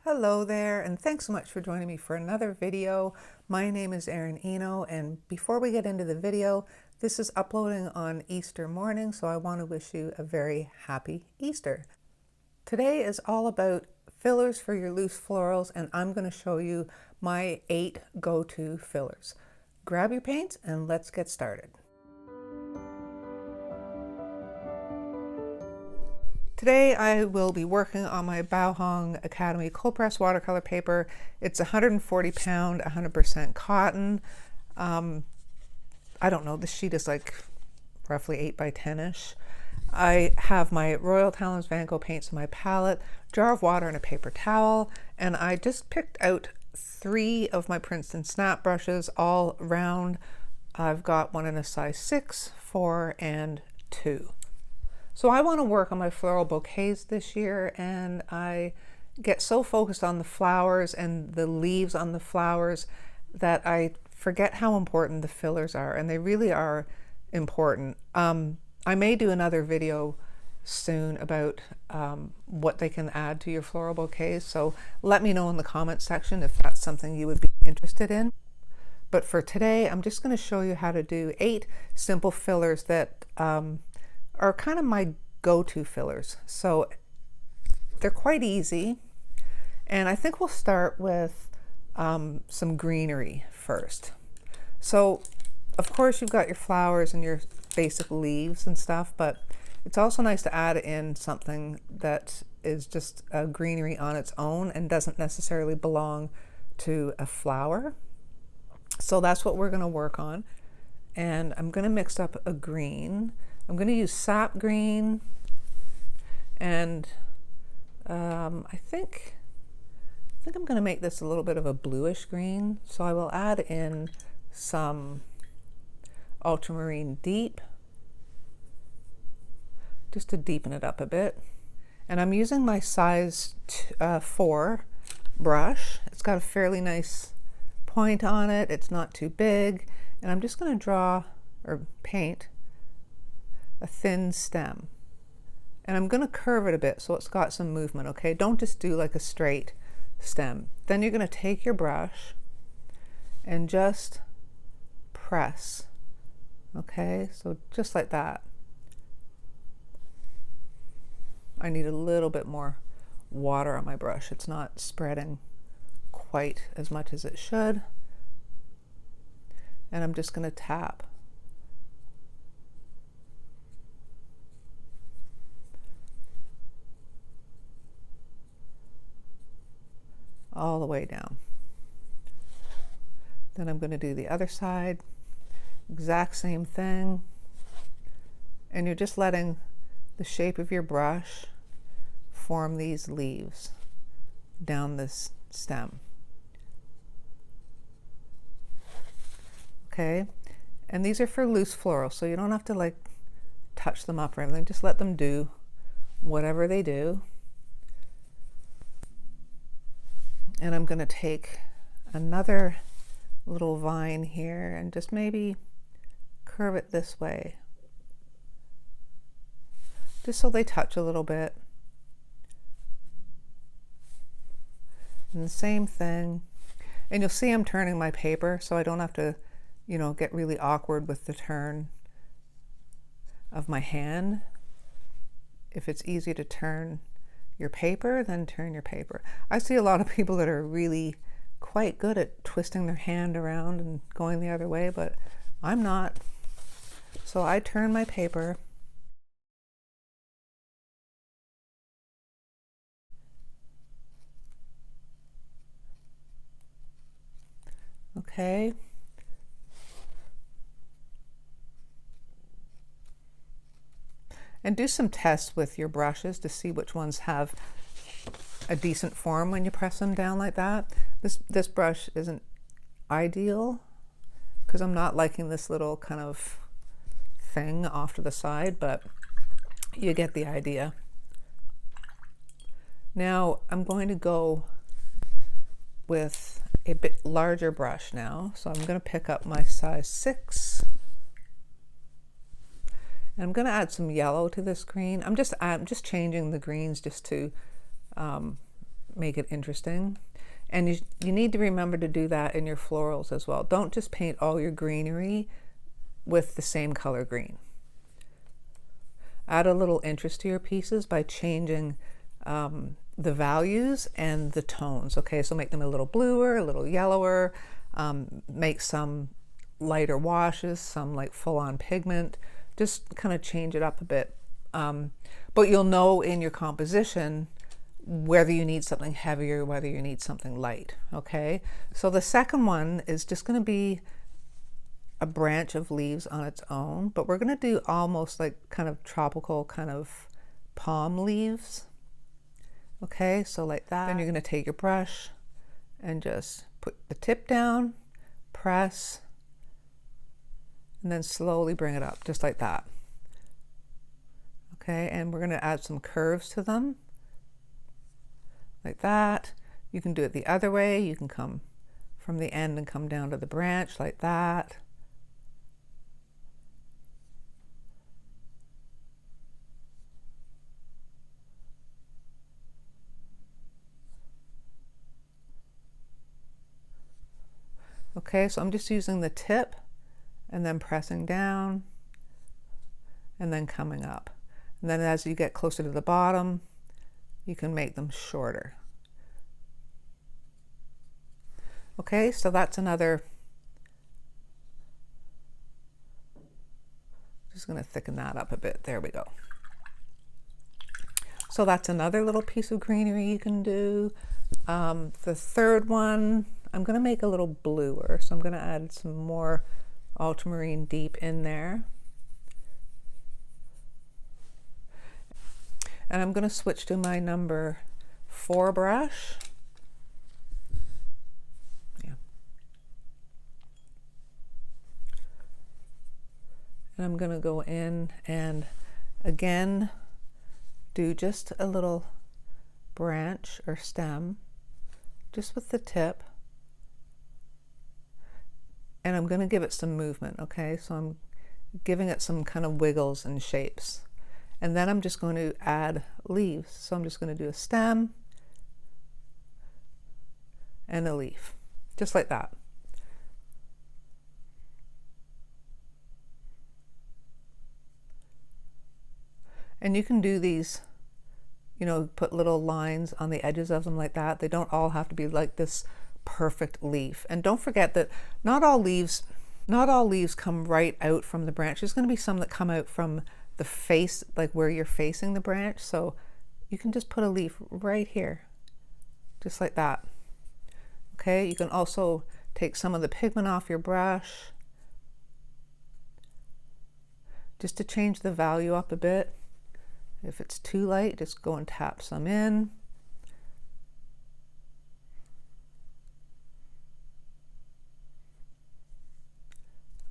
Hello there, and thanks so much for joining me for another video. My name is Erin Eno, and before we get into the video, this is uploading on Easter morning, so I want to wish you a very happy Easter. Today is all about fillers for your loose florals, and I'm going to show you my 8 go-to fillers. Grab your paints and let's get started. Today I will be working on my Bauhong Academy cold press watercolor paper. It's 140 pound, 100% cotton. I don't know, the sheet is like roughly 8 by 10-ish. I have my Royal Talons Van Gogh paints in my palette, jar of water and a paper towel, and I just picked out 3 of my Princeton snap brushes, all round. I've got one in a size 6, 4, and 2. So I want to work on my floral bouquets this year, and I get so focused on the flowers and the leaves on the flowers that I forget how important the fillers are, and they really are important. I may do another video soon about what they can add to your floral bouquets, so let me know in the comments section if that's something you would be interested in. But for today, I'm just going to show you how to do 8 simple fillers that are kind of my go-to fillers. So they're quite easy, and I think we'll start with some greenery first. So of course you've got your flowers and your basic leaves and stuff, but it's also nice to add in something that is just a greenery on its own and doesn't necessarily belong to a flower. So that's what we're going to work on, and I'm going to mix up a green. I'm going to use sap green, and I think I'm going to make this a little bit of a bluish green. So I will add in some ultramarine deep, just to deepen it up a bit. And I'm using my size 4 brush. It's got a fairly nice point on it. It's not too big, and I'm just going to draw or paint a thin stem, and I'm going to curve it a bit so it's got some movement. Okay, don't just do like a straight stem. Then you're going to take your brush and just press. Okay, so just like that. I need a little bit more water on my brush. It's not spreading quite as much as it should, and I'm just going to tap. All the way down. Then I'm going to do the other side, exact same thing, and you're just letting the shape of your brush form these leaves down this stem. Okay, and these are for loose florals, so you don't have to like touch them up or anything, just let them do whatever they do. And I'm going to take another little vine here and just maybe curve it this way, just so they touch a little bit. And the same thing. And you'll see I'm turning my paper, so I don't have to, you know, get really awkward with the turn of my hand. If it's easy to turn your paper, then turn your paper. I see a lot of people that are really quite good at twisting their hand around and going the other way, but I'm not. So I turn my paper. Okay. And do some tests with your brushes to see which ones have a decent form when you press them down like that. This brush isn't ideal because I'm not liking this little kind of thing off to the side, but you get the idea. Now I'm going to go with a bit larger brush now, so I'm going to pick up my size 6. And I'm going to add some yellow to this green. I'm just changing the greens just to make it interesting. And you need to remember to do that in your florals as well. Don't just paint all your greenery with the same color green. Add a little interest to your pieces by changing the values and the tones. Okay, so make them a little bluer, a little yellower, make some lighter washes, some like full-on pigment. Just kind of change it up a bit. But you'll know in your composition whether you need something heavier, whether you need something light. Okay, so the second one is just going to be a branch of leaves on its own, but we're going to do almost like kind of tropical kind of palm leaves. Okay, so like that. Then you're going to take your brush and just put the tip down, press, and then slowly bring it up, just like that. Okay, and we're going to add some curves to them, like that. You can do it the other way. You can come from the end and come down to the branch like that. Okay, so I'm just using the tip and then pressing down and then coming up. And then as you get closer to the bottom, you can make them shorter. Okay, so that's another, just going to thicken that up a bit. There we go. So that's another little piece of greenery you can do. The third one, I'm going to make a little bluer, so I'm going to add some more ultramarine deep in there. And I'm going to switch to my number 4 brush. Yeah. And I'm going to go in and again do just a little branch or stem, just with the tip. And I'm going to give it some movement, okay? So I'm giving it some kind of wiggles and shapes. And then I'm just going to add leaves. So I'm just going to do a stem and a leaf, just like that. And you can do these, you know, put little lines on the edges of them like that. They don't all have to be like this perfect leaf. And don't forget that not all leaves come right out from the branch. There's going to be some that come out from the face, like where you're facing the branch. So you can just put a leaf right here, just like that. Okay, you can also take some of the pigment off your brush just to change the value up a bit. If it's too light, just go and tap some in.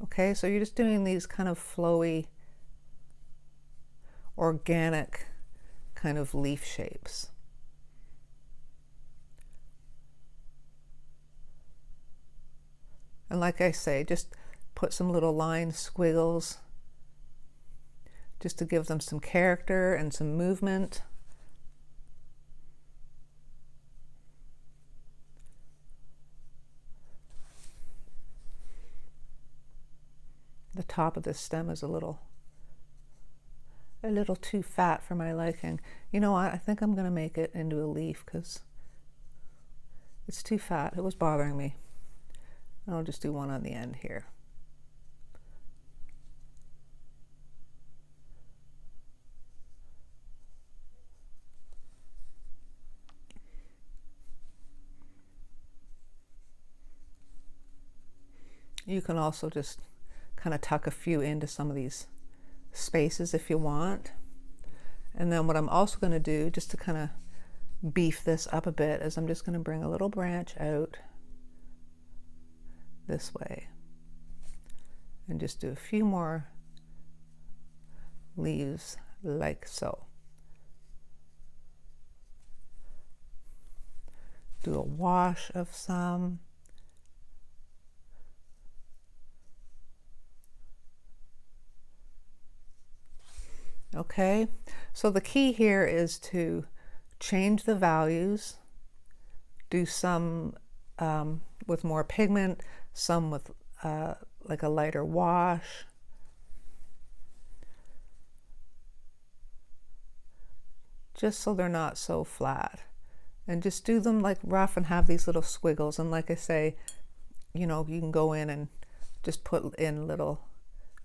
Okay, so you're just doing these kind of flowy, organic kind of leaf shapes. And like I say, just put some little line squiggles just to give them some character and some movement. The top of this stem is a little too fat for my liking. You know what? I think I'm going to make it into a leaf because it's too fat. It was bothering me. I'll just do one on the end here. You can also just kind of tuck a few into some of these spaces if you want. And then what I'm also going to do, just to kind of beef this up a bit, is I'm just going to bring a little branch out this way and just do a few more leaves like so. Do a wash of some. Okay, so the key here is to change the values do some with more pigment, some with like a lighter wash. Just so they're not so flat. And just do them like rough and have these little squiggles. And like I say, you know, you can go in and just put in little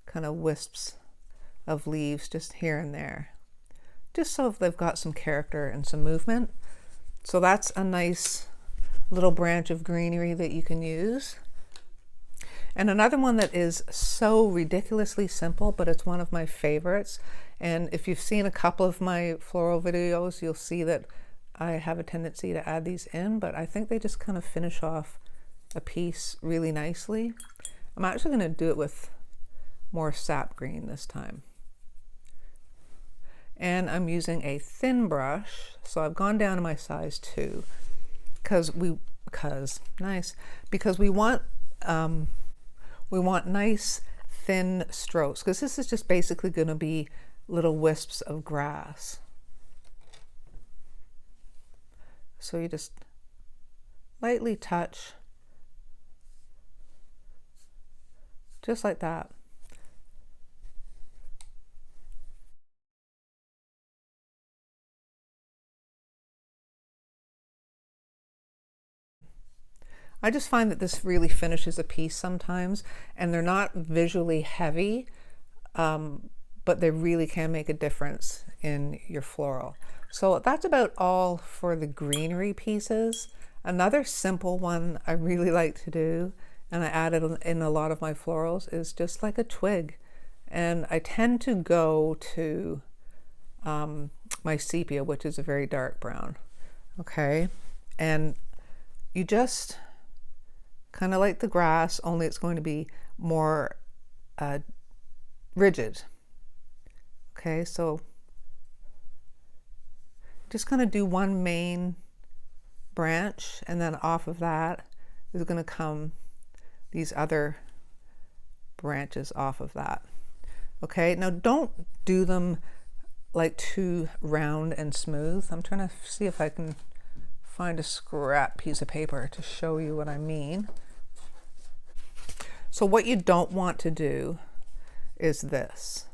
kind of wisps of leaves just here and there, just so they've got some character and some movement. So that's a nice little branch of greenery that you can use. And another one that is so ridiculously simple, but it's one of my favorites. And if you've seen a couple of my floral videos, you'll see that I have a tendency to add these in, but I think they just kind of finish off a piece really nicely. I'm actually going to do it with more sap green this time. And I'm using a thin brush, so I've gone down to my size 2 because we want nice thin strokes, because this is just basically going to be little wisps of grass. So you just lightly touch, just like that. I just find that this really finishes a piece sometimes, and they're not visually heavy, but they really can make a difference in your floral. So that's about all for the greenery pieces. Another simple one I really like to do, and I add it in a lot of my florals, is just like a twig. And I tend to go to my sepia, which is a very dark brown. Okay, and you just kind of like the grass, only it's going to be more rigid. Okay, so just kind of do one main branch, and then off of that is going to come these other branches off of that. Okay, now don't do them like too round and smooth. I'm trying to see if I can find a scrap piece of paper to show you what I mean. So what you don't want to do is this.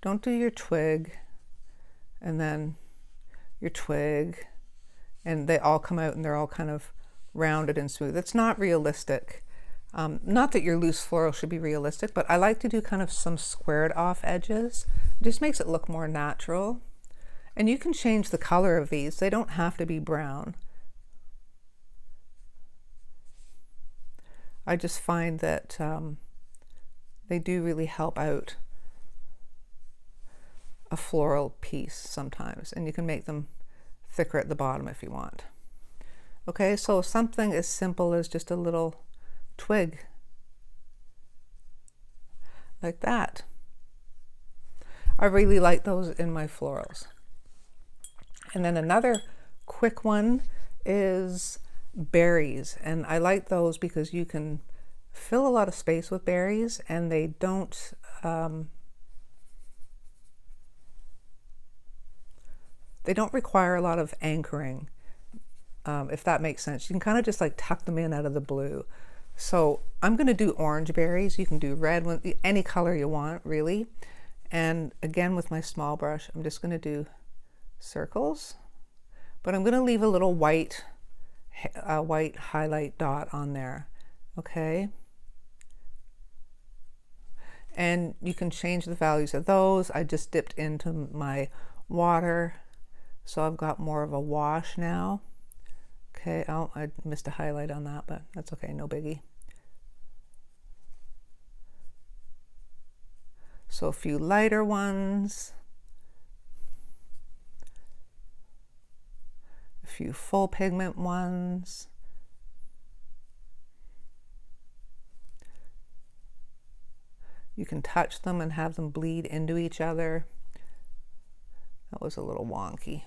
Don't do your twig and then your twig, and they all come out and they're all kind of rounded and smooth. It's not realistic. Not that your loose floral should be realistic, but I like to do kind of some squared off edges. It just makes it look more natural. And you can change the color of these. They don't have to be brown. I just find that they do really help out a floral piece sometimes, and you can make them thicker at the bottom if you want. Okay, so something as simple as just a little twig like that. I really like those in my florals. And then another quick one is berries, and I like those because you can fill a lot of space with berries, and they don't require a lot of anchoring, if that makes sense. You can kind of just like tuck them in out of the blue. So I'm going to do orange berries. You can do red, any color you want, really. And again, with my small brush, I'm just going to do circles, but I'm going to leave a little white highlight dot on there. Okay. And you can change the values of those. I just dipped into my water, so I've got more of a wash now. Okay, oh, I missed a highlight on that, but that's okay, no biggie. So a few lighter ones, a few full pigment ones. You can touch them and have them bleed into each other. That was a little wonky.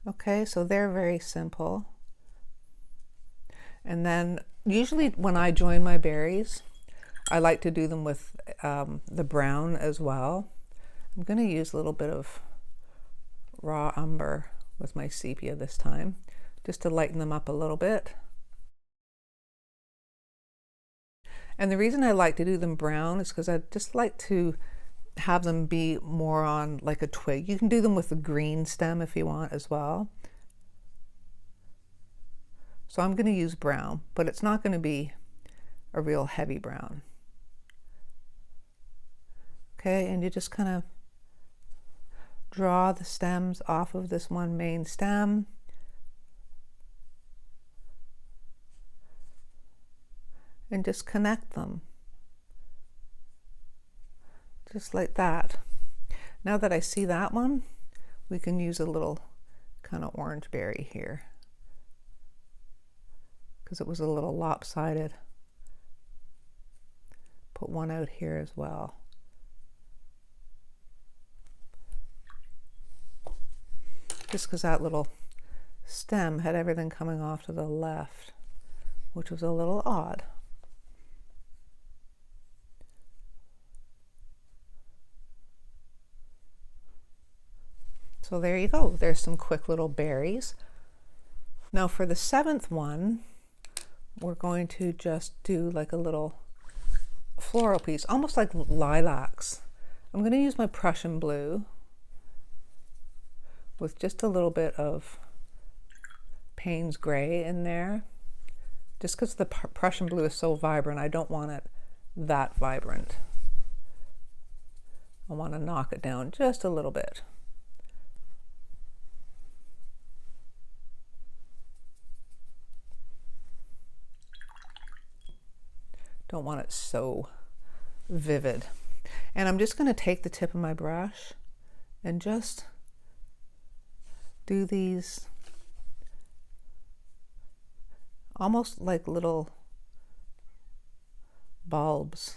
Okay, so they're very simple. And then usually when I join my berries, I like to do them with the brown as well. I'm going to use a little bit of raw umber with my sepia this time, just to lighten them up a little bit. And the reason I like to do them brown is because I just like to have them be more on like a twig. You can do them with a green stem if you want as well. So I'm going to use brown, but it's not going to be a real heavy brown. Okay, and you just kind of draw the stems off of this one main stem. And just connect them. Just like that. Now that I see that one, we can use a little kind of orange berry here, because it was a little lopsided. Put one out here as well. Just because that little stem had everything coming off to the left, which was a little odd. So there you go. There's some quick little berries. Now for the 7th one, we're going to just do like a little floral piece, almost like lilacs. I'm going to use my Prussian blue with just a little bit of Payne's gray in there. Just because the Prussian blue is so vibrant, I don't want it that vibrant. I want to knock it down just a little bit. Don't want it so vivid. And I'm just going to take the tip of my brush and just do these almost like little bulbs,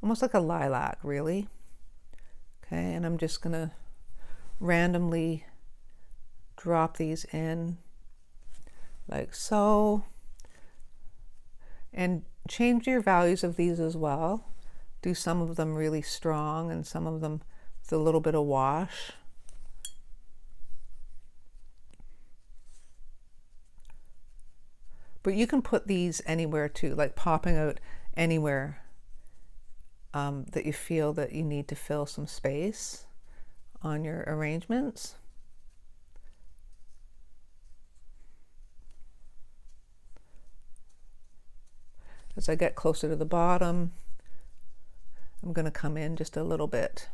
almost like a lilac, really. Okay, and I'm just going to randomly drop these in like so. And change your values of these as well. Do some of them really strong and some of them with a little bit of wash. But you can put these anywhere too, like popping out anywhere that you feel that you need to fill some space on your arrangements. As I get closer to the bottom, I'm going to come in just a little bit.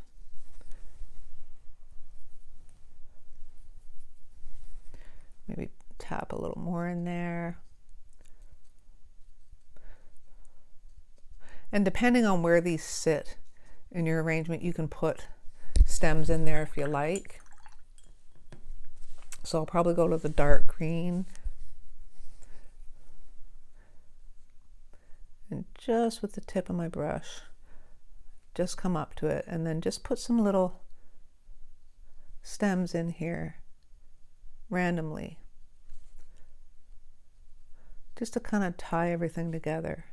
Maybe tap a little more in there. And depending on where these sit in your arrangement, you can put stems in there if you like. So I'll probably go to the dark green. And just with the tip of my brush, just come up to it and then just put some little stems in here randomly, just to kind of tie everything together.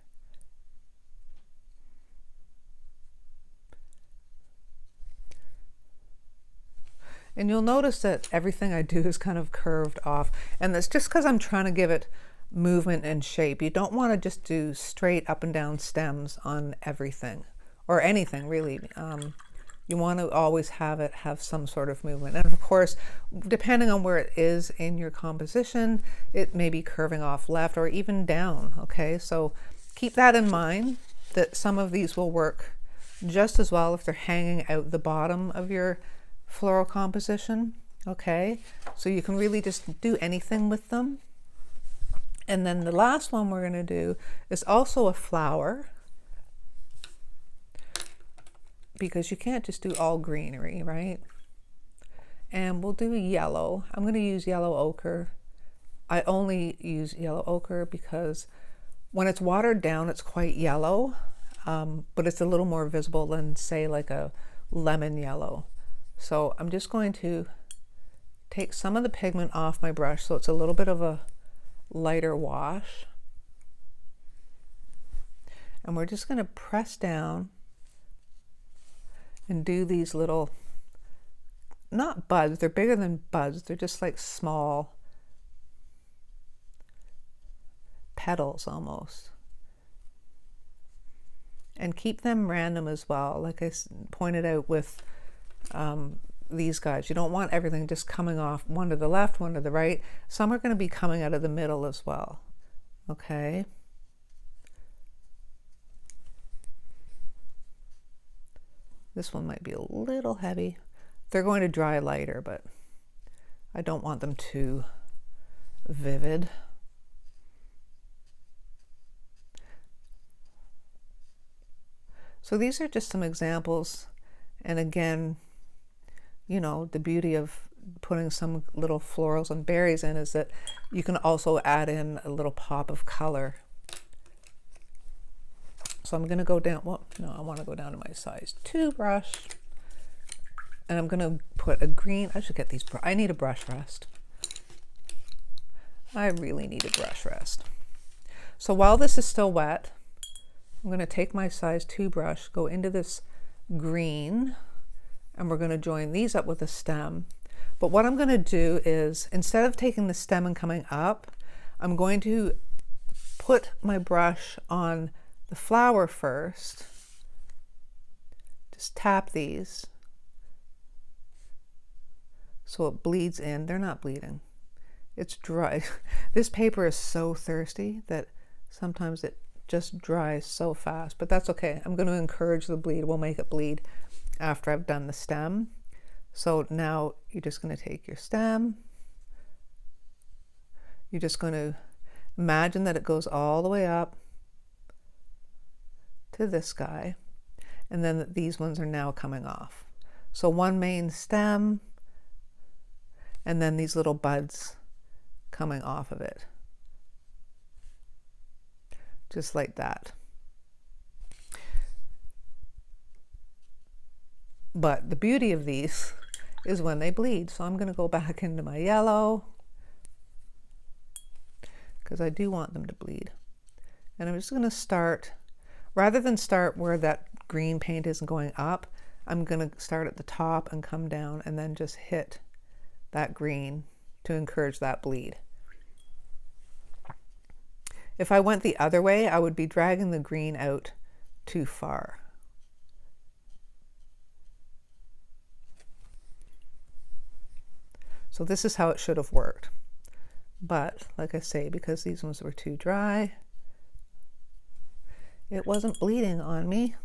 And you'll notice that everything I do is kind of curved off, and that's just because I'm trying to give it movement and shape. You don't want to just do straight up and down stems on everything or anything really. You want to always have it have some sort of movement, and of course depending on where it is in your composition, it may be curving off left or even down. Okay, so keep that in mind, that some of these will work just as well if they're hanging out the bottom of your floral composition. Okay, so you can really just do anything with them. And then the last one we're going to do is also a flower, because you can't just do all greenery, right? And we'll do yellow. I'm going to use yellow ochre. I only use yellow ochre because when it's watered down, it's quite yellow, but it's a little more visible than, say, like a lemon yellow. So I'm just going to take some of the pigment off my brush, so it's a little bit of a lighter wash. And we're just going to press down and do these little, not buds, they're bigger than buds, they're just like small petals almost. And keep them random as well, like I pointed out with these guys. You don't want everything just coming off one to the left, one to the right. Some are going to be coming out of the middle as well. Okay. This one might be a little heavy. They're going to dry lighter, but I don't want them too vivid. So these are just some examples. And again, you know, the beauty of putting some little florals and berries in is that you can also add in a little pop of color. So I'm going to go down, well, no, I want to go down to my size 2 brush. And I'm going to put a green, I should get these, I need a brush rest. I really need a brush rest. So while this is still wet, I'm going to take my size 2 brush, go into this green, and we're going to join these up with a stem. But what I'm going to do is, instead of taking the stem and coming up, I'm going to put my brush on the flower first. Just tap these so it bleeds in. They're not bleeding. It's dry. This paper is so thirsty that sometimes it just dries so fast, but that's okay. I'm going to encourage the bleed. We'll make it bleed after I've done the stem. So now you're just going to take your stem. You're just going to imagine that it goes all the way up to this guy, and then these ones are now coming off. So one main stem, and then these little buds coming off of it. Just like that. But the beauty of these is when they bleed. So I'm going to go back into my yellow because I do want them to bleed. And I'm just going to start, rather than start where that green paint isn't going up, I'm going to start at the top and come down and then just hit that green to encourage that bleed. If I went the other way, I would be dragging the green out too far. So this is how it should have worked. But like I say, because these ones were too dry, it wasn't bleeding on me.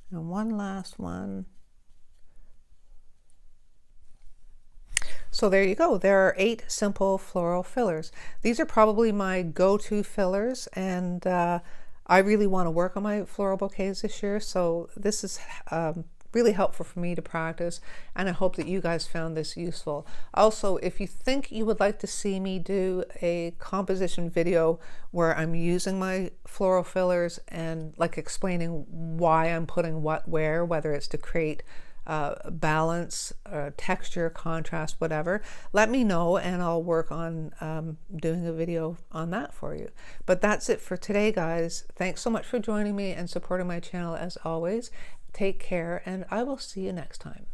And one last one. So there you go. There are 8 simple floral fillers. These are probably my go-to fillers, and I really want to work on my floral bouquets this year. So this is really helpful for me to practice, and I hope that you guys found this useful. Also, if you think you would like to see me do a composition video where I'm using my floral fillers and like explaining why I'm putting what where, whether it's to create balance, texture, contrast, whatever, let me know and I'll work on doing a video on that for you. But that's it for today, guys. Thanks so much for joining me and supporting my channel as always. Take care, and I will see you next time.